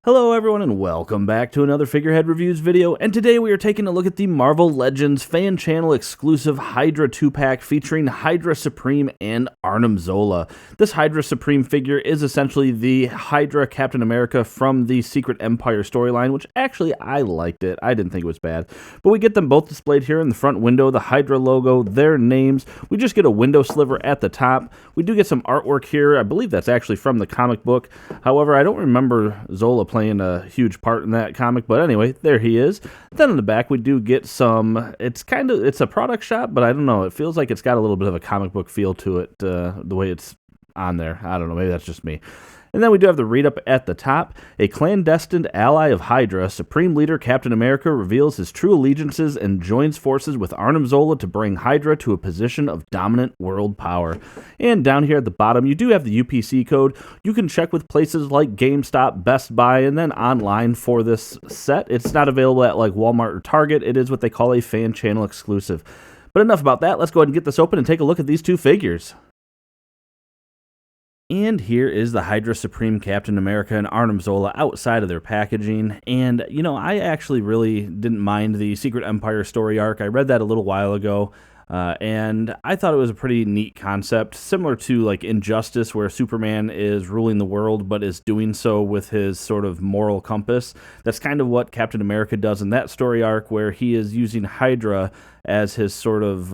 Hello everyone and welcome back to another Figurehead Reviews video, and today we are taking a look at the Marvel Legends fan channel exclusive Hydra 2-pack featuring Hydra Supreme and Arnim Zola. This Hydra Supreme figure is essentially the Hydra Captain America from the Secret Empire storyline, which actually I liked it. I didn't think it was bad. But we get them both displayed here in the front window, the Hydra logo, their names. We just get a window sliver at the top. We do get some artwork here. I believe that's actually from the comic book. However, I don't remember Zola playing a huge part in that comic, but anyway, there he is. Then in the back we do get some, it's a product shot, but I don't know, it feels like it's got a little bit of a comic book feel to it, the way it's on there. I don't know, maybe that's just me. And then we do have the read-up at the top. A clandestine ally of Hydra, Supreme Leader Captain America reveals his true allegiances and joins forces with Arnim Zola to bring Hydra to a position of dominant world power. And down here at the bottom, you do have the UPC code. You can check with places like GameStop, Best Buy, and then online for this set. It's not available at like Walmart or Target. It is what they call a fan channel exclusive. But enough about that. Let's go ahead and get this open and take a look at these two figures. And here is the Hydra Supreme Captain America and Arnim Zola outside of their packaging. And, you know, I actually really didn't mind the Secret Empire story arc. I read that a little while ago, and I thought it was a pretty neat concept, similar to, like, Injustice, where Superman is ruling the world, but is doing so with his sort of moral compass. That's kind of what Captain America does in that story arc, where he is using Hydra as his sort of,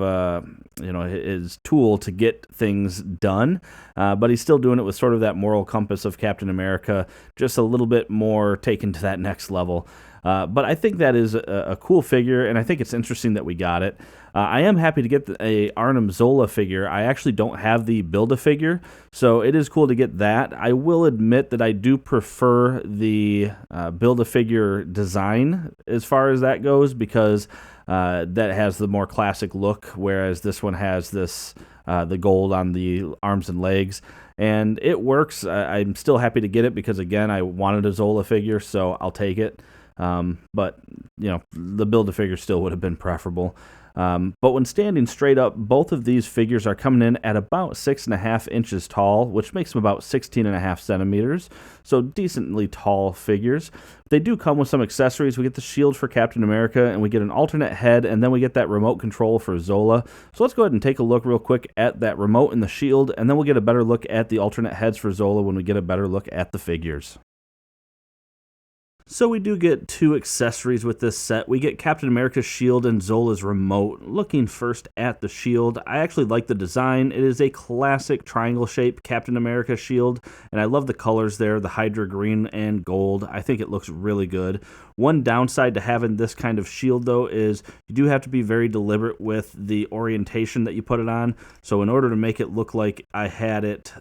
his tool to get things done. But he's still doing it with sort of that moral compass of Captain America, just a little bit more taken to that next level. But I think that is a cool figure, and I think it's interesting that we got it. I am happy to get a Arnim Zola figure. I actually don't have the Build-A-Figure, so it is cool to get that. I will admit that I do prefer the Build-A-Figure design as far as that goes, because that has the more classic look, whereas this one has this the gold on the arms and legs. And it works. I'm still happy to get it because, again, I wanted a Zola figure, so I'll take it. But, you know, the Build-A-Figure still would have been preferable. But when standing straight up, both of these figures are coming in at about 6.5 inches tall, which makes them about 16.5 centimeters. So decently tall figures. They do come with some accessories. We get the shield for Captain America, and we get an alternate head, and then we get that remote control for Zola. So let's go ahead and take a look real quick at that remote and the shield, and then we'll get a better look at the alternate heads for Zola when we get a better look at the figures. So we do get two accessories with this set. We get Captain America's shield and Zola's remote. Looking first at the shield, I actually like the design. It is a classic triangle-shaped Captain America shield, and I love the colors there, the Hydra green and gold. I think it looks really good. One downside to having this kind of shield, though, is you do have to be very deliberate with the orientation that you put it on. So in order to make it look like I had it,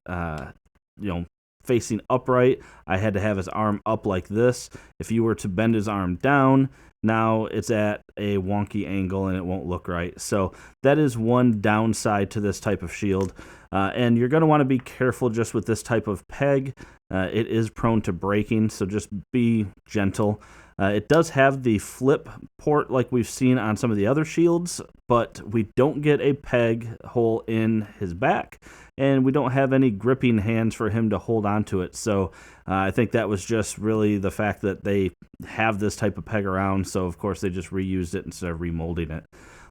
facing upright, I had to have his arm up like this. If you were to bend his arm down, now it's at a wonky angle and it won't look right. So that is one downside to this type of shield. And you're going to want to be careful just with this type of peg. It is prone to breaking, so just be gentle. It does have the flip port like we've seen on some of the other shields, but we don't get a peg hole in his back, and we don't have any gripping hands for him to hold onto it. So I think that was just really the fact that they have this type of peg around, so of course they just reused it instead of remolding it.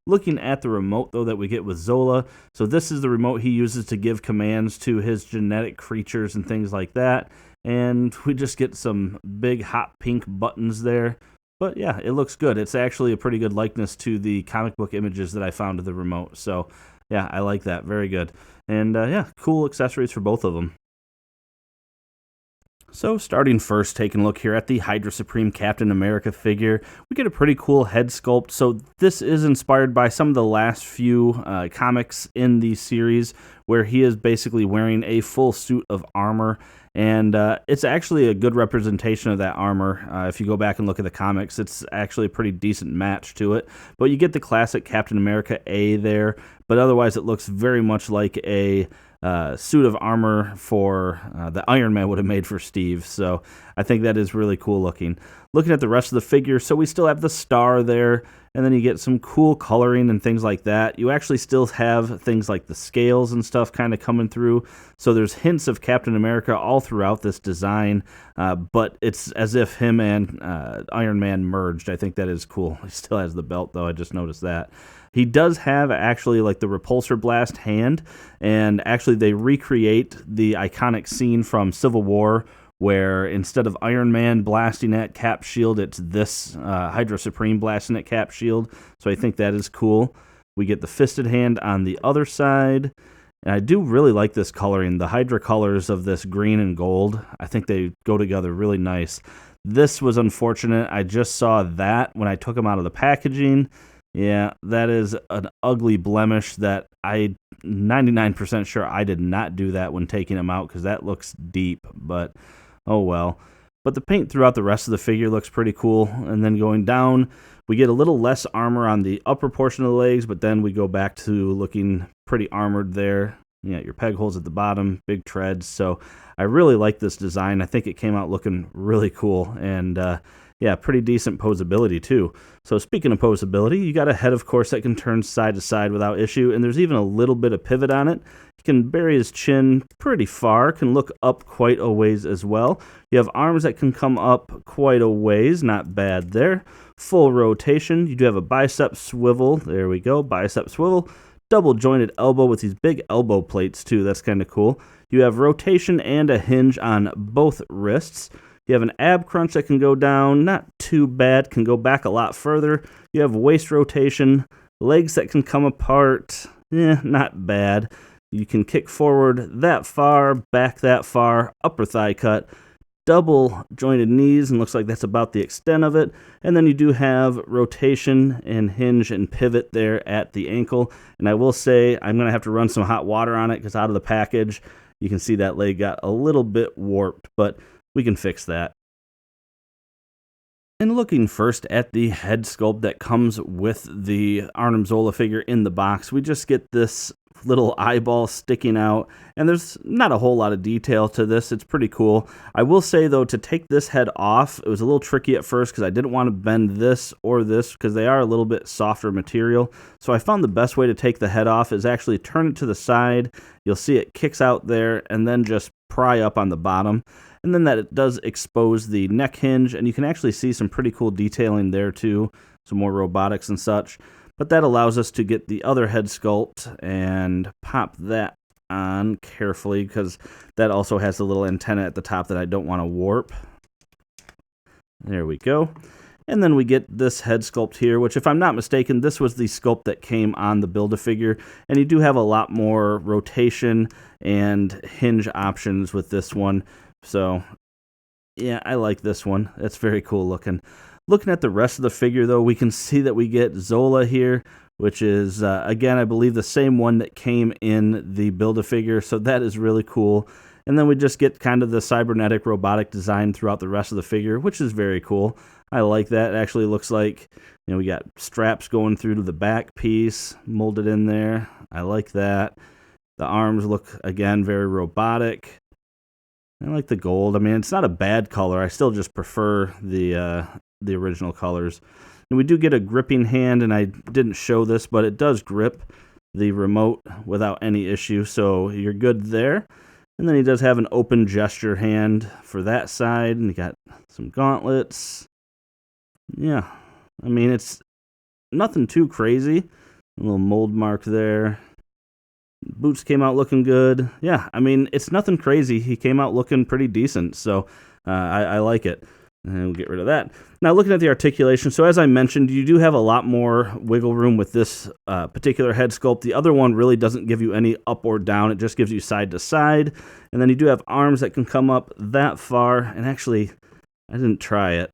Looking at the remote, though, that we get with Zola, so this is the remote he uses to give commands to his genetic creatures and things like that. And we just get some big hot pink buttons there. But yeah, it looks good. It's actually a pretty good likeness to the comic book images that I found of the remote. So yeah, I like that. Very good. And yeah, cool accessories for both of them. So starting first, taking a look here at the Hydra Supreme Captain America figure, we get a pretty cool head sculpt. So this is inspired by some of the last few comics in the series, where he is basically wearing a full suit of armor. And it's actually a good representation of that armor. If you go back and look at the comics, it's actually a pretty decent match to it. But you get the classic Captain America A there, but otherwise it looks very much like a suit of armor for that Iron Man would have made for Steve. So I think that is really cool looking. Looking at the rest of the figure, so we still have the star there, and then you get some cool coloring and things like that. You actually still have things like the scales and stuff kind of coming through. So there's hints of Captain America all throughout this design, but it's as if him and Iron Man merged. I think that is cool. He still has the belt, though. I just noticed that. He does have actually like the repulsor blast hand, and actually they recreate the iconic scene from Civil War where instead of Iron Man blasting at Cap's shield, it's this Hydra Supreme blasting at Cap's shield. So I think that is cool. We get the fisted hand on the other side. And I do really like this coloring. The Hydra colors of this green and gold, I think they go together really nice. This was unfortunate. I just saw that when I took them out of the packaging. Yeah, that is an ugly blemish that I'm 99% sure I did not do that when taking them out because that looks deep, but oh well. But the paint throughout the rest of the figure looks pretty cool. And then going down, we get a little less armor on the upper portion of the legs, but then we go back to looking pretty armored there. You got your peg holes at the bottom, big treads. So I really like this design. I think it came out looking really cool. And yeah, pretty decent posability too. So speaking of posability, you got a head, of course, that can turn side to side without issue, and there's even a little bit of pivot on it. He can bury his chin pretty far, can look up quite a ways as well. You have arms that can come up quite a ways, not bad there. Full rotation. You do have a bicep swivel. There we go, bicep swivel. Double jointed elbow with these big elbow plates too. That's kind of cool. You have rotation and a hinge on both wrists. You have an ab crunch that can go down, not too bad, can go back a lot further. You have waist rotation, legs that can come apart, not bad. You can kick forward that far, back that far, upper thigh cut, double jointed knees, and looks like that's about the extent of it. And then you do have rotation and hinge and pivot there at the ankle. And I will say I'm going to have to run some hot water on it because out of the package, you can see that leg got a little bit warped, but we can fix that. And looking first at the head sculpt that comes with the Arnim Zola figure in the box, we just get this little eyeball sticking out, and there's not a whole lot of detail to this. It's pretty cool. I will say, though, to take this head off, it was a little tricky at first because I didn't want to bend this or this because they are a little bit softer material. So I found the best way to take the head off is actually turn it to the side. You'll see it kicks out there, and then just pry up on the bottom. And then that it does expose the neck hinge, and you can actually see some pretty cool detailing there too, some more robotics and such. But that allows us to get the other head sculpt and pop that on carefully because that also has a little antenna at the top that I don't want to warp. There we go. And then we get this head sculpt here, which if I'm not mistaken, this was the sculpt that came on the Build-A-Figure. And you do have a lot more rotation and hinge options with this one. So, yeah, I like this one. That's very cool looking. Looking at the rest of the figure, though, we can see that we get Zola here, which is, again, I believe the same one that came in the Build-A-Figure. So that is really cool. And then we just get kind of the cybernetic robotic design throughout the rest of the figure, which is very cool. I like that. It actually looks like, we got straps going through to the back piece, molded in there. I like that. The arms look, again, very robotic. I like the gold. I mean, it's not a bad color. I still just prefer the original colors. And we do get a gripping hand, and I didn't show this, but it does grip the remote without any issue, so you're good there. And then he does have an open gesture hand for that side, and he got some gauntlets. Yeah, I mean, it's nothing too crazy. A little mold mark there. Boots came out looking good. Yeah, I mean, it's nothing crazy. He came out looking pretty decent, so I like it. And we'll get rid of that. Now, looking at the articulation, so as I mentioned, you do have a lot more wiggle room with this particular head sculpt. The other one really doesn't give you any up or down. It just gives you side to side. And then you do have arms that can come up that far. And actually, I didn't try it.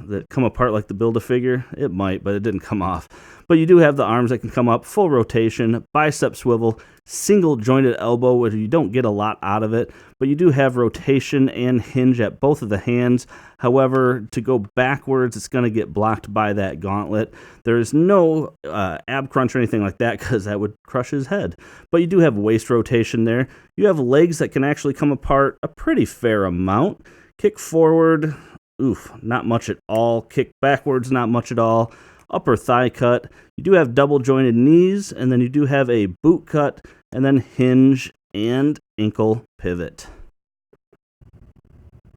That come apart like the Build-A-Figure? It might, but it didn't come off. But you do have the arms that can come up, full rotation, bicep swivel, single jointed elbow, where you don't get a lot out of it, but you do have rotation and hinge at both of the hands. However, to go backwards, it's going to get blocked by that gauntlet. There is no ab crunch or anything like that, because that would crush his head. But you do have waist rotation there. You have legs that can actually come apart a pretty fair amount. Kick forward, oof, not much at all. Kick backwards, not much at all. Upper thigh cut. You do have double jointed knees, and then you do have a boot cut, and then hinge and ankle pivot.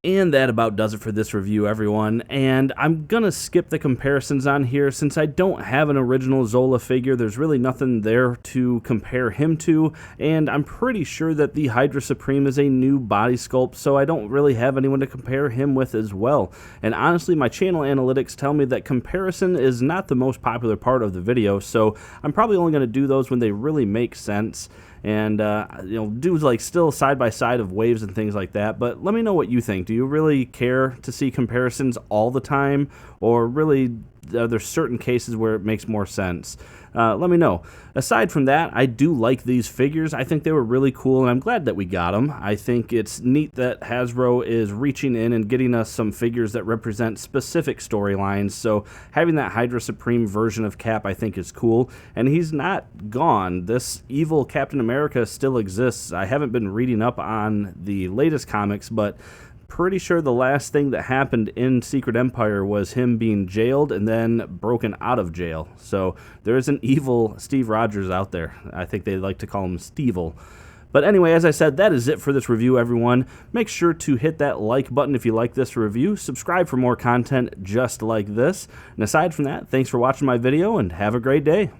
And that about does it for this review, everyone. And I'm going to skip the comparisons on here since I don't have an original Zola figure. There's really nothing there to compare him to. And I'm pretty sure that the Hydra Supreme is a new body sculpt, so I don't really have anyone to compare him with as well. And honestly, my channel analytics tell me that comparison is not the most popular part of the video, so I'm probably only going to do those when they really make sense. And, do like still side by side of waves and things like that. But let me know what you think. Do you really care to see comparisons all the time? Or really, are there certain cases where it makes more sense? Let me know. Aside from that, I do like these figures. I think they were really cool, and I'm glad that we got them. I think it's neat that Hasbro is reaching in and getting us some figures that represent specific storylines. So having that Hydra Supreme version of Cap, I think, is cool. And he's not gone. This evil Captain America still exists. I haven't been reading up on the latest comics, but pretty sure the last thing that happened in Secret Empire was him being jailed and then broken out of jail. So there is an evil Steve Rogers out there. I think they like to call him Steve-ul. But anyway, as I said, that is it for this review, everyone. Make sure to hit that like button if you like this review. Subscribe for more content just like this. And aside from that, thanks for watching my video, and have a great day.